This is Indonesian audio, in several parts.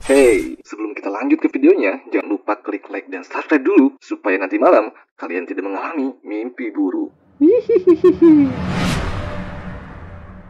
Hey, sebelum kita lanjut ke videonya, jangan lupa klik like dan subscribe dulu supaya nanti malam kalian tidak mengalami mimpi buruk.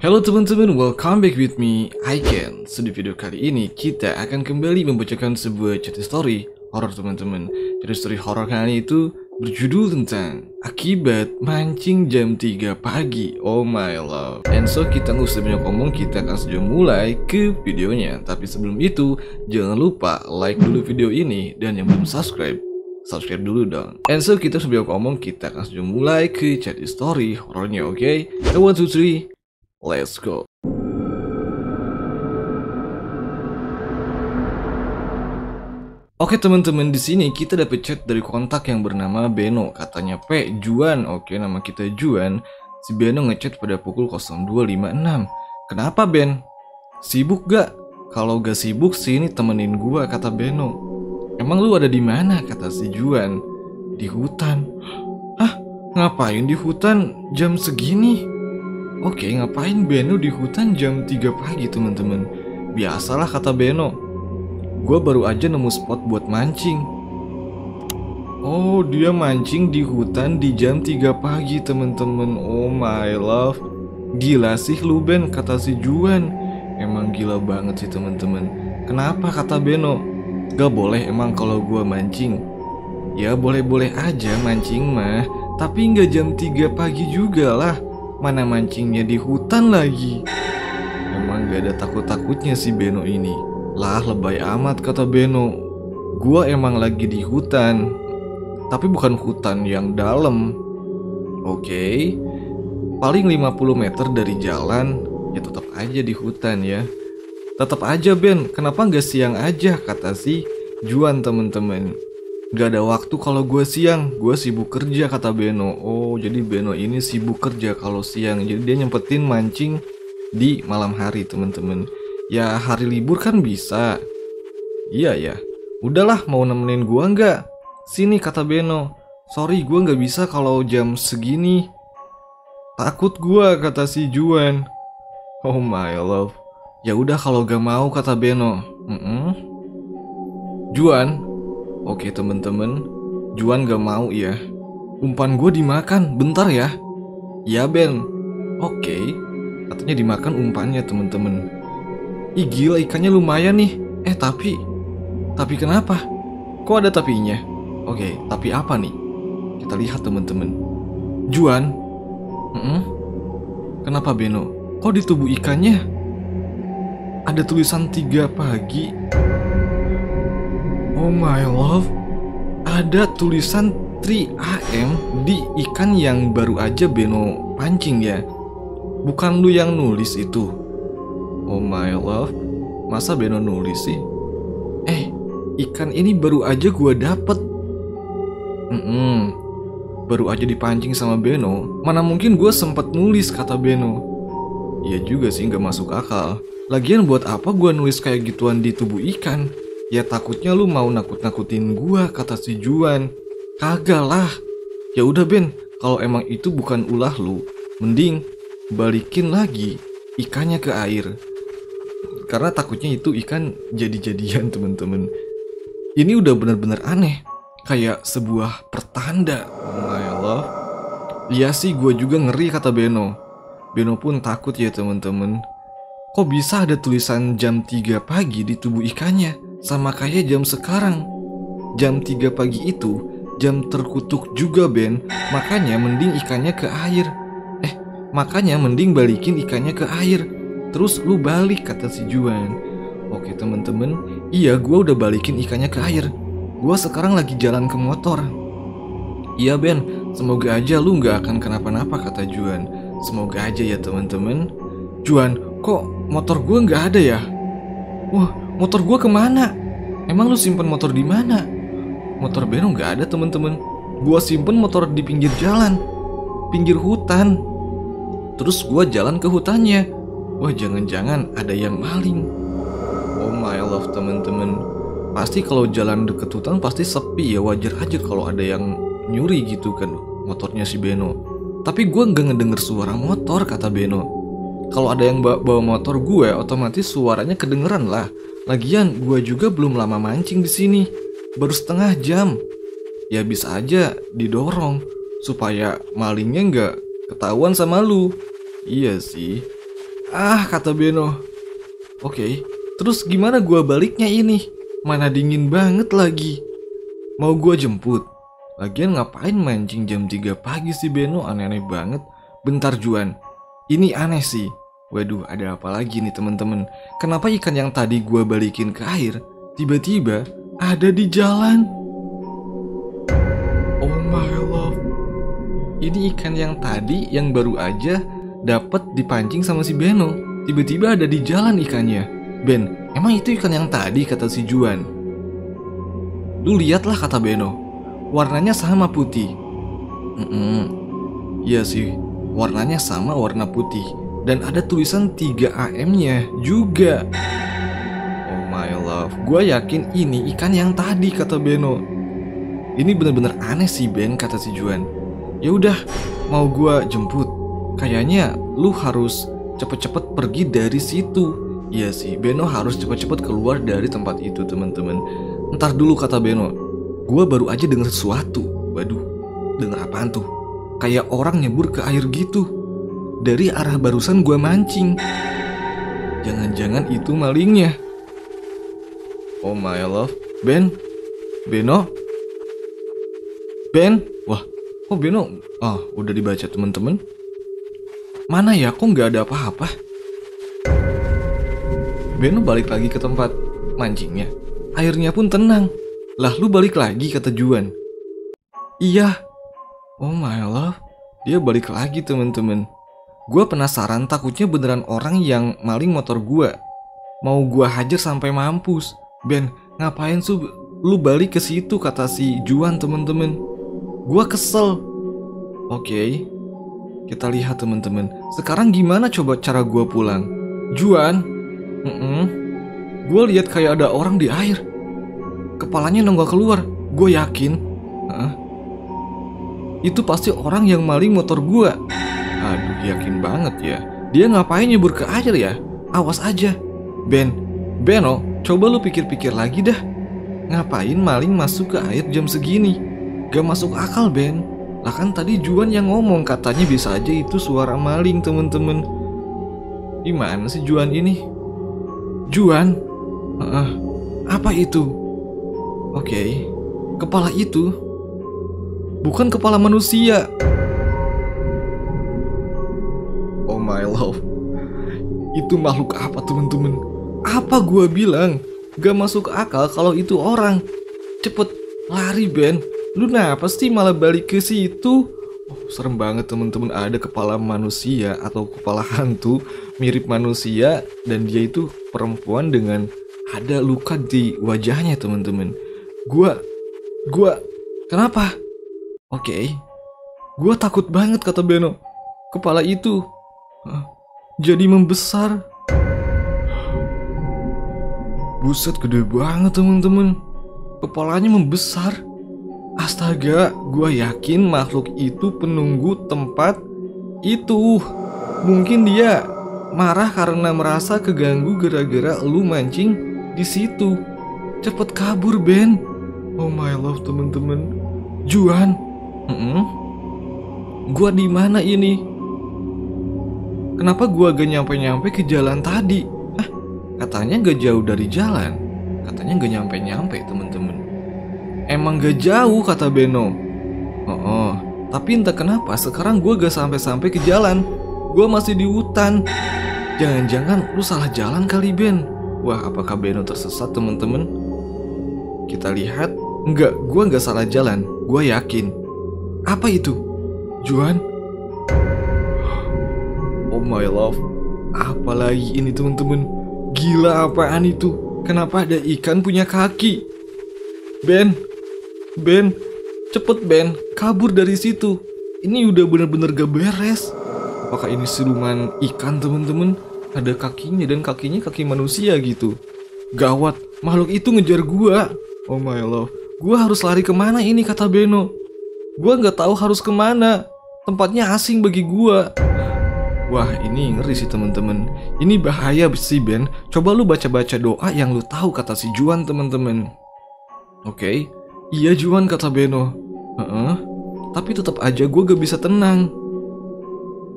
Halo teman-teman, welcome back with me, Aiken. So, di video kali ini kita akan kembali membacakan sebuah cerita story horor teman-teman. Cerita story horor kali ini itu berjudul tentang akibat mancing jam 3 pagi. Oh my love. And so kita nggak usah banyak ngomong, kita akan saja mulai ke videonya. Tapi sebelum itu, jangan lupa like dulu video ini, dan yang belum subscribe dulu dong. And so kita sebelum ngomong, kita akan saja mulai ke cerita story horornya, oke? Okay? 1, 2, 3, let's go. Oke teman-teman, di sini kita dapat chat dari kontak yang bernama Beno. Katanya P Juan. Oke, nama kita Juan. Si Beno ngechat pada pukul 02.56. Kenapa Ben? Sibuk gak? Kalau gak sibuk sini temenin gua, kata Beno. Emang lu ada di mana? Kata si Juan. Di hutan. Hah? Ngapain di hutan jam segini? Oke, ngapain Beno di hutan jam 3 pagi teman-teman? Biasalah, kata Beno. Gue baru aja nemu spot buat mancing. Oh, dia mancing di hutan di jam 3 pagi temen-temen. Oh my love. Gila sih lu Ben, kata si Juan. Emang gila banget sih temen-temen. Kenapa, kata Beno? Gak boleh emang kalau gue mancing? Ya boleh-boleh aja mancing mah, tapi gak jam 3 pagi juga lah. Mana mancingnya di hutan lagi. Emang gak ada takut-takutnya si Beno ini. Lah lebay amat, kata Beno. Gua emang lagi di hutan, tapi bukan hutan yang dalam. Oke, paling 50 meter dari jalan. Ya tetap aja di hutan ya. Tetap aja Ben, kenapa gak siang aja, kata si Juan temen-temen. Gak ada waktu kalau gue siang, gue sibuk kerja, kata Beno. Oh, jadi Beno ini sibuk kerja kalau siang. Jadi dia nyempetin mancing di malam hari temen-temen. Ya hari libur kan bisa. Iya ya. Udahlah, mau nemenin gua nggak? Sini, kata Beno. Sorry, gua nggak bisa kalau jam segini. Takut gua, kata si Juan. Oh my love. Ya udah kalau gak mau, kata Beno. Juan. Oke temen-temen. Juan gak mau ya. Umpan gua dimakan. Bentar ya. Ya Ben. Oke. Katanya dimakan umpannya temen-temen. Ih gila, ikannya lumayan nih. Tapi kenapa? Kok ada tapinya? Oke, tapi apa nih? Kita lihat teman-teman. Juan. Kenapa Beno? Kok di tubuh ikannya ada tulisan 3 pagi? Oh my love. Ada tulisan 3 AM di ikan yang baru aja Beno pancing ya. Bukan lu yang nulis itu? Oh my love, masa Beno nulis sih? Ikan ini baru aja gua dapet. Baru aja dipancing sama Beno. Mana mungkin gua sempet nulis, kata Beno. Iya juga sih, gak masuk akal. Lagian buat apa gua nulis kayak gituan di tubuh ikan? Ya takutnya lu mau nakut-nakutin gua, kata si Juan. Kagak lah. Ya udah Ben, kalau emang itu bukan ulah lu, mending balikin lagi ikannya ke air. Karena takutnya itu ikan jadi-jadian temen-temen. Ini udah bener-bener aneh. Kayak sebuah pertanda. Oh my love. Iya sih, gue juga ngeri, kata Beno. Beno pun takut ya temen-temen. Kok bisa ada tulisan jam 3 pagi di tubuh ikannya? Sama kayak jam sekarang. Jam 3 pagi itu jam terkutuk juga Ben. Makanya mending ikannya ke air. Makanya mending balikin ikannya ke air. Terus lu balik, kata si Juan. Oke temen-temen, iya gua udah balikin ikannya ke air. Gua sekarang lagi jalan ke motor. Iya Ben, semoga aja lu gak akan kenapa-napa, kata Juan. Semoga aja ya temen-temen. Juan, kok motor gua gak ada ya? Wah, motor gua kemana? Emang lu simpen motor di mana? Motor Beno gak ada temen-temen. Gua simpen motor di pinggir jalan, pinggir hutan. Terus gua jalan ke hutannya. Wah, jangan-jangan ada yang maling. Oh my love temen-temen. Pasti kalau jalan deket hutan pasti sepi ya. Wajar aja kalau ada yang nyuri gitu kan motornya si Beno. Tapi gue gak ngedenger suara motor, kata Beno. Kalau ada yang bawa motor gue, otomatis suaranya kedengeran lah. Lagian gua juga belum lama mancing di sini, baru setengah jam. Ya bisa aja didorong supaya malingnya nggak ketahuan sama lu. Iya sih. Ah, kata Beno. Oke, terus gimana gua baliknya ini? Mana dingin banget lagi. Mau gua jemput? Lagian ngapain mancing jam 3 pagi sih Beno, aneh-aneh banget. Bentar Juan, ini aneh sih. Waduh, ada apa lagi nih teman-teman? Kenapa ikan yang tadi gua balikin ke air tiba-tiba ada di jalan? Oh my love. Ini ikan yang tadi yang baru aja dapat dipancing sama si Beno, tiba-tiba ada di jalan ikannya. Ben, emang itu ikan yang tadi, kata si Juan. Lu lihatlah, kata Beno. Warnanya sama putih. Iya sih, warnanya sama, warna putih. Dan ada tulisan 3 AM-nya juga. Oh my love, gue yakin ini ikan yang tadi, kata Beno. Ini bener-bener aneh sih Ben, kata si Juan. Ya udah, mau gue jemput. Kayaknya lu harus cepet-cepet pergi dari situ. Iya sih, Beno harus cepet-cepet keluar dari tempat itu teman-teman. Ntar dulu, kata Beno. Gue baru aja denger sesuatu. Waduh, denger apaan tuh? Kayak orang nyebur ke air gitu. Dari arah barusan gue mancing. Jangan-jangan itu malingnya. Oh my love. Ben? Beno? Ben? Wah, kok Beno? Ah, udah dibaca teman-teman. Mana ya, kok nggak ada apa-apa? Beno balik lagi ke tempat mancingnya. Airnya pun tenang. Lah lu balik lagi, kata Juan. Iya. Oh my love. Dia balik lagi teman-teman. Gue penasaran, takutnya beneran orang yang maling motor gue. Mau gue hajar sampai mampus. Ben, ngapain lu balik ke situ, kata si Juan teman-teman. Gue kesel. Oke, kita lihat teman-teman. Sekarang gimana coba cara gue pulang? Juan, gue lihat kayak ada orang di air. Kepalanya nongol keluar. Gue yakin itu pasti orang yang maling motor gue. Aduh, yakin banget ya. Dia ngapain nyebur ke air ya? Awas aja. Beno, coba lu pikir-pikir lagi dah. Ngapain maling masuk ke air jam segini? Gak masuk akal, Ben. Lah kan tadi Juan yang ngomong, katanya bisa aja itu suara maling, temen-temen. Gimana sih Juan ini? Juan? Apa itu? Oke, kepala itu bukan kepala manusia. Oh my love, itu makhluk apa temen-temen? Apa gua bilang? Gak masuk akal kalau itu orang. Cepet lari Ben. Lu kenapa sih malah balik ke situ? Oh, serem banget temen-temen, ada kepala manusia atau kepala hantu mirip manusia, dan dia itu perempuan dengan ada luka di wajahnya temen-temen. Gua kenapa? Oke. Gua takut banget, kata Beno. Kepala itu jadi membesar. Buset, gede banget temen-temen. Kepalanya membesar. Astaga, gua yakin makhluk itu penunggu tempat itu. Mungkin dia marah karena merasa keganggu gara-gara lu mancing di situ. Cepet kabur, Ben. Oh my love, temen-temen. Juan, gua di mana ini? Kenapa gua gak nyampe-nyampe ke jalan tadi? Katanya gak jauh dari jalan. Katanya gak nyampe-nyampe, temen-temen. Emang gak jauh, kata Beno. Tapi entah kenapa sekarang gua gak sampai-sampai ke jalan. Gua masih di hutan. Jangan-jangan lu salah jalan kali, Ben. Wah, apakah Beno tersesat, temen-temen? Kita lihat. Enggak, gua gak salah jalan. Gua yakin. Apa itu? Juan? Oh my love. Apalagi ini, temen-temen? Gila, apaan itu? Kenapa ada ikan punya kaki? Ben, cepet Ben, kabur dari situ. Ini udah bener-bener gak beres. Apakah ini siluman ikan, temen-temen? Ada kakinya dan kakinya kaki manusia gitu. Gawat, makhluk itu ngejar gua. Oh my love, gua harus lari kemana ini, kata Beno. Gua gak tahu harus kemana. Tempatnya asing bagi gua. Wah, ini ngeri sih temen-temen. Ini bahaya sih Ben. Coba lu baca-baca doa yang lu tahu kata si Juan temen-temen. Oke. Iya Juan kata Beno. Heeh. Tapi tetap aja gue gak bisa tenang.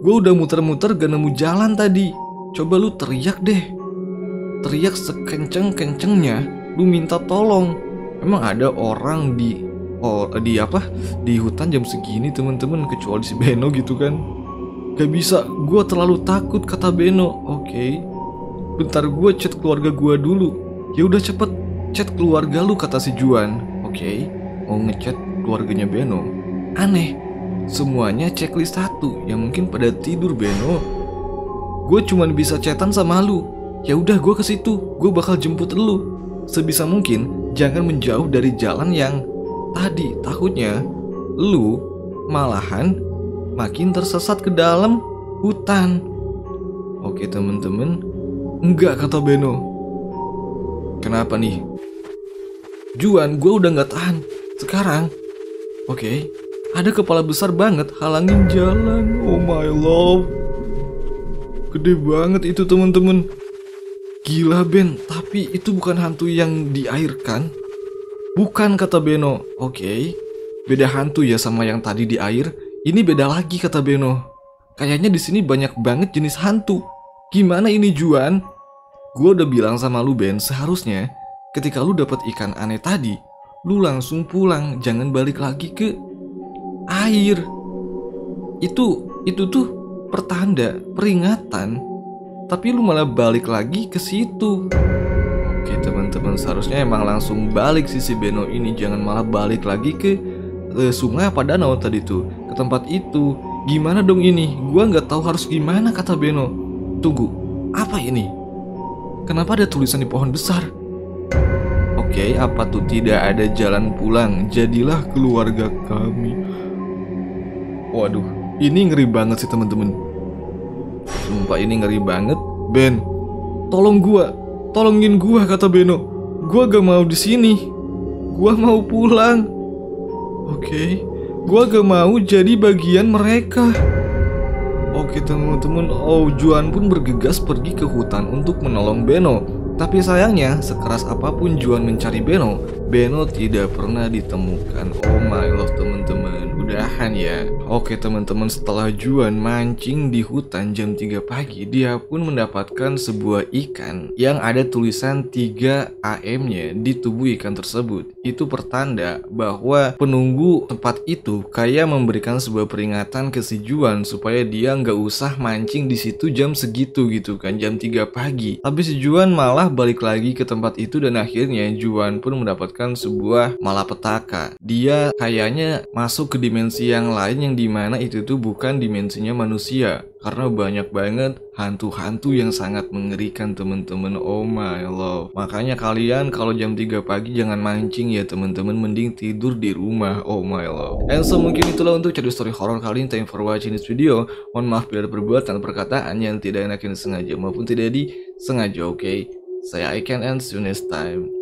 Gue udah muter-muter gak nemu jalan tadi. Coba lu teriak deh. Teriak sekenceng-kencengnya. Lu minta tolong. Emang ada orang di hutan jam segini temen-temen, kecuali si Beno gitu kan. Gak bisa, gue terlalu takut kata Beno. Oke. Bentar gue chat keluarga gue dulu. Ya udah cepet chat keluarga lu kata si Juan. Oke. Mau ngechat keluarganya Beno. Aneh. Semuanya checklist 1. Ya mungkin pada tidur Beno. Gue cuman bisa chatan sama lu. Ya udah gue ke situ. Gue bakal jemput lu. Sebisa mungkin jangan menjauh dari jalan yang tadi. Takutnya lu malahan makin tersesat ke dalam hutan. Oke temen-temen. Enggak kata Beno. Kenapa nih? Juan, gue udah gak tahan. Sekarang oke, ada kepala besar banget halangin jalan. Oh my love. Gede banget itu temen-temen. Gila Ben, tapi itu bukan hantu yang di air kan? Bukan kata Beno. Oke, beda hantu ya sama yang tadi di air. Ini beda lagi kata Beno. Kayaknya di sini banyak banget jenis hantu. Gimana ini Juan? Gue udah bilang sama lu Ben, seharusnya ketika lu dapet ikan aneh tadi, lu langsung pulang, jangan balik lagi ke air. Itu tuh pertanda, peringatan. Tapi lu malah balik lagi ke situ. Oke teman-teman, seharusnya emang langsung balik si Beno ini, jangan malah balik lagi ke sungai apa danau tadi tuh, ke tempat itu. Gimana dong ini? Gua nggak tahu harus gimana kata Beno. Tunggu, apa ini? Kenapa ada tulisan di pohon besar? Oke, apa tuh? Tidak ada jalan pulang, jadilah keluarga kami. Waduh, ini ngeri banget sih teman-teman. Sumpah ini ngeri banget. Ben, tolong tolongin gua kata Beno. Gua gak mau di sini. Gua mau pulang. Oke, gua gak mau jadi bagian mereka. Oke teman-teman, Juan pun bergegas pergi ke hutan untuk menolong Beno. Tapi sayangnya, sekeras apapun Juan mencari Beno, Beno tidak pernah ditemukan. Oh my love teman-teman, udahan ya. Oke teman-teman, setelah Juan mancing di hutan jam 3 pagi, dia pun mendapatkan sebuah ikan yang ada tulisan 3 AM-nya di tubuh ikan tersebut. Itu pertanda bahwa penunggu tempat itu kayak memberikan sebuah peringatan ke si Juan supaya dia nggak usah mancing di situ jam segitu gitu kan, jam 3 pagi. Tapi si Juan malah balik lagi ke tempat itu dan akhirnya Juan pun mendapatkan sebuah malapetaka. Dia kayaknya masuk ke dimensi yang lain yang dimana itu tuh bukan dimensinya manusia, karena banyak banget hantu-hantu yang sangat mengerikan teman-teman. Oh my love. Makanya kalian kalau jam 3 pagi jangan mancing ya teman-teman, mending tidur di rumah. Oh my love. And so mungkin itulah untuk cerita story horror kali ini. Thank you for watching this video. Mohon maaf bila ada perbuatan perkataan yang tidak enak yang disengaja maupun tidak disengaja. Oke, saya Iken and see you next time.